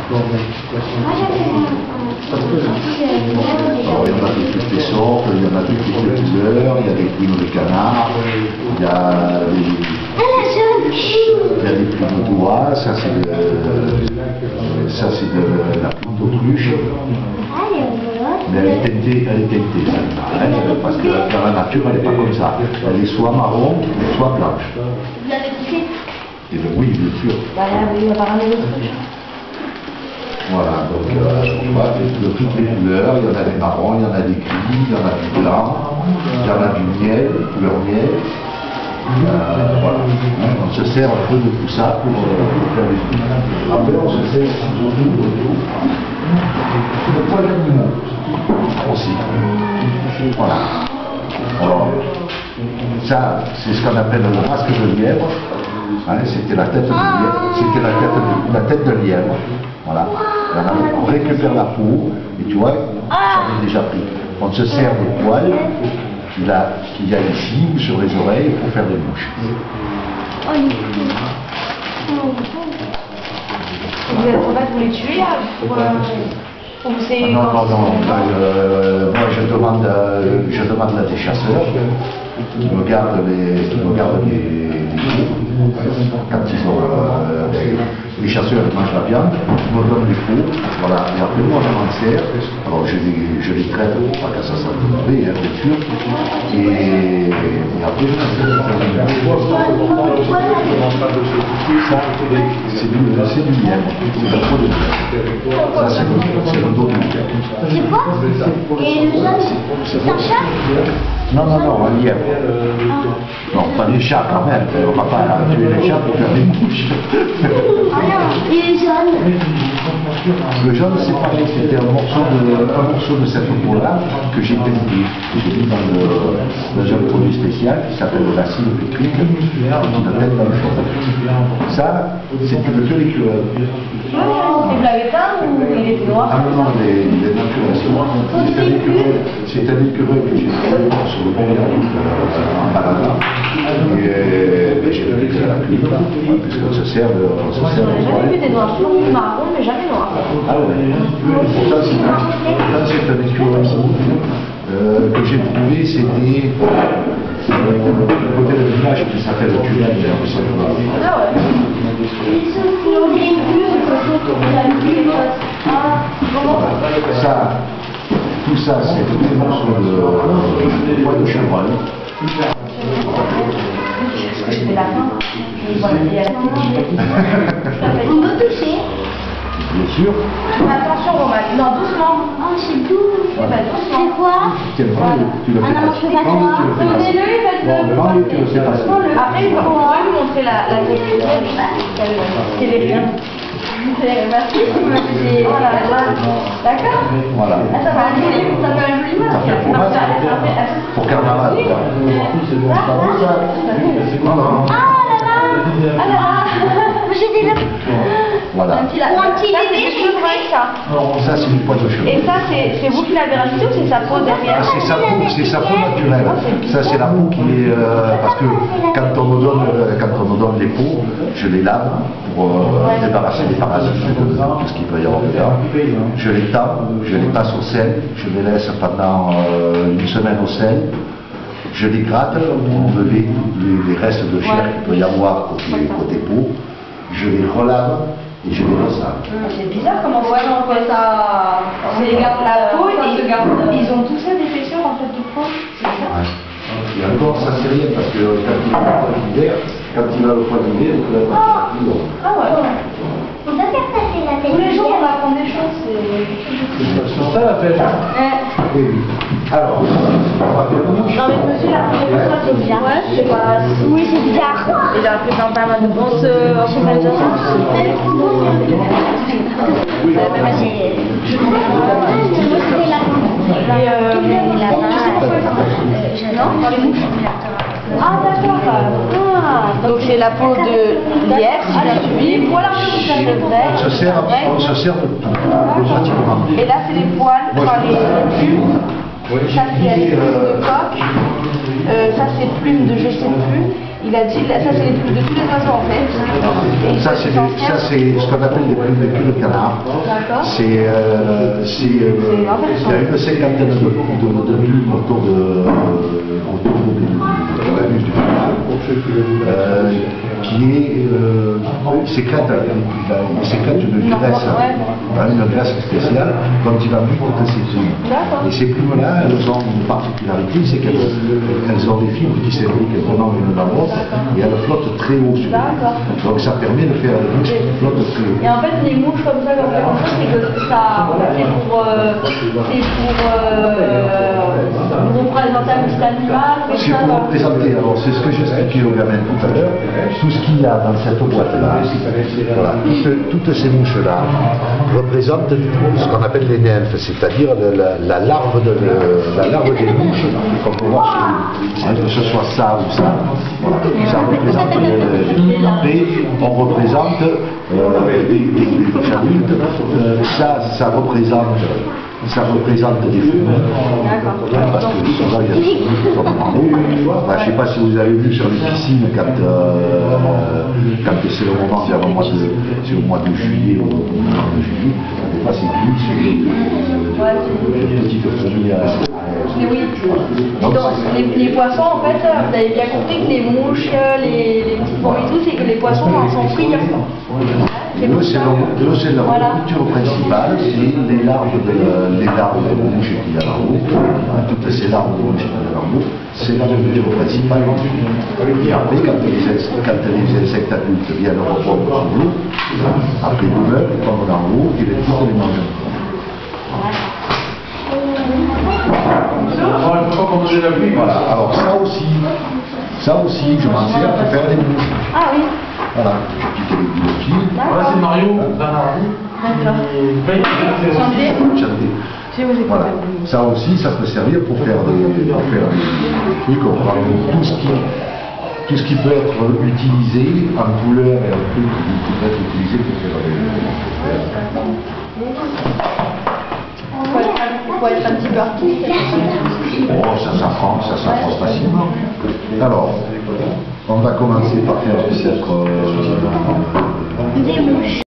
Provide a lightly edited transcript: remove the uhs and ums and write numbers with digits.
Alors, il y en a de toutes les sortes, il y en a de toutes les couleurs, il y a des plumes de canard, il y a des plumes d'oie, ça c'est de la plume d'autruche. Mais elle est teintée, celle-là, parce que dans la nature elle n'est pas comme ça. Elle est soit marron, soit blanche. Vous l'avez touché? Et bien, oui, bien sûr. Voilà, oui, on va ramener l'autruche. Voilà, donc on voit de toutes les couleurs, il y en a des marrons, il y en a des gris, il y en a du blanc, il y en a du miel, couleur miel. Voilà. On se sert un peu de tout ça pour faire les trucs. Après, on se sert surtout de poils d'animaux aussi. Voilà. Alors, ça, c'est ce qu'on appelle le masque de lièvre. Hein, c'était la tête de lièvre. C'était la tête de lièvre. Voilà. On récupère la peau, et tu vois, j'en ai déjà pris. On se sert des poils qu'il y a ici ou sur les oreilles pour faire des mouches. En fait, vous les tuez là pour c'est... Non, moi je demande à des chasseurs qui me gardent les quand ils ont les chasseurs ils mangent la viande, ils me donnent les peaux, voilà, et après moi je m'en sers, alors je les traite pour pas que ça sente mauvais, hein, bien sûr, et après je m'en sers pour faire ça, c'est du lièvre, c'est la peau de lièvre. Ça c'est le dos du lièvre. C'est quoi? Et le jaune, c'est un chat? Non, un lièvre. Non, pas des chats quand même, on va pas tuer les chats pour faire des mouches. Ah non, et le jaune? Le jaune, c'est pareil, c'était un morceau de cette peau-là que j'ai teinté. J'ai mis dans un produit spécial qui s'appelle l'acide pétrique, qui me teinte dans le jaune. Ça, c'est que les couleurs. Et vous l'avez pas ou il est noir? Ah non, les naturels. C'est un écureuil que j'ai fait sur le bord en baladant. Et j'ai récupéré la plume, puisqu'on se sert de J'ai jamais vu des noirs, toujours marron, mais jamais noir. Ah ouais. Pourtant, c'est un écureuil que j'ai trouvé, c'était du côté du village qui s'appelle Tunnel. Ah ouais. Ça, tout ça, c'est des morceaux de poils de chevreuil. C'est la fin. On peut toucher? Bien sûr. Attention, Romain. Non, doucement. Oh, c'est doux. C'est pas doucement. C'est quoi? Tu le fais Ah non, je fais pas toi. Donnez-le, il va Bon, maintenant, tu le sais pas. Après, il va lui montrer la texture. C'est les liens. Merci. Voilà. D'accord? Voilà. Ça fait un joli masque. Ça fait pour masque. Pour carnaval. Ah là là! J'ai des lapins. Voilà. Pour un petit bébé, j'ai une ça. Ça, c'est du poil de cheveux. Et ça, c'est vous qui l'avez rajouté ou c'est sa peau derrière? C'est sa peau naturelle. Ça, c'est la peau qui est... parce que quand on me donne les peaux, je les lave pour débarrasser des parasites, tout ce qu'il peut y avoir dedans. Je les tape, je les passe au sel, je les laisse pendant une semaine au sel. Je les gratte pour enlever les restes de chair qu'il peut y avoir côté peau. Je les relave et je les ressale. C'est bizarre comment on voit ça. C'est les gardes la peau et ils ont tout ça d'épaisseur en fait de peau. C'est ça. Ouais. Et encore, ça c'est rien parce que quand il a le poil d'hiver, quand il a le poil d'hiver, il a le poil d'hiver. Ah ouais. On peut faire passer la tête. Tous les jours on apprend des choses. C'est ça la pêche. Oui, oui. Alors, on va faire une mouche. Non mais monsieur, la première fois c'est bizarre. Ouais, c'est pas... Oui, c'est bizarre. Il a fait dans pas mal de bons se fait déjà ça. Oui, Moi, c'est les lapins. Et Les lapins. non, dans les mouches. Ah d'accord. Ah, donc c'est la peau de lièvre, voilà on se sert de tout, pratiquement. et là c'est les poils, enfin les plumes, ça c'est plume de coq, ça c'est plume de je sais plus, Il a dit, là, ça c'est les plumes de tous les oiseaux en fait. Et Ça, c'est ce qu'on appelle des plumes de cul de canard. D'accord. Il y a une cinquantaine de plumes autour de la nuque du canard, il sécrète une graisse spéciale dont il va mis toutes ces plumes. Et ces plumes-là, elles ont une particularité, c'est qu'elles ont des fibres qui s'imbriquent vraiment l'une dans l'autre et elles flottent très haut sur l'eau. Donc ça permet de faire des mouches qui flottent très haut. Et en fait, les mouches comme ça, c'est que ça, vous représentez un petit animal. Si vous représentez, alors c'est ce que j'expliquais aux gamins tout à l'heure, tout ce qu'il y a dans cette boîte-là, voilà, toutes ces mouches-là représentent ce qu'on appelle les nymphes, c'est-à-dire la larve des mouches qu'on peut voir sur que ce soit ça ou ça. Voilà, ça représente mais on représente des adultes, ça représente des femelles. Parce que souvent il y a des femelles qui tombent en eau. Je ne sais pas si vous avez vu sur les piscines quand c'est le moment, c'est au mois de juillet ou au mois de juillet, des fois c'est plus sur les petites femelles. Mais oui. Donc, les poissons, en fait, vous avez bien compris que les mouches, les petites fourmis et tout, c'est que les poissons sont friands. Eux, c'est leur nourriture principale, c'est les larves de mouches qu'il y a dans l'eau. Toutes ces larves de mouches qu'il y a dans l'eau, c'est la nourriture principale. Et après, quand les insectes adultes viennent reprendre sous l'eau, après le meurent, ils tombent dans l'eau et les petits les mangent. Voilà. Alors ça aussi, je m'en sers pour faire des mouches. Ah oui. Voilà, je pique les boules aussi. Voilà, c'est Mario. Voilà. Ça aussi, ça peut servir pour faire des trucs, tout ce qui peut être utilisé en couleur et en truc qui peut être utilisé pour faire des... Il faut être un petit peu artiste. Oh, ça s'apprend facilement. Alors, on va commencer par faire peut-être... Des mouches.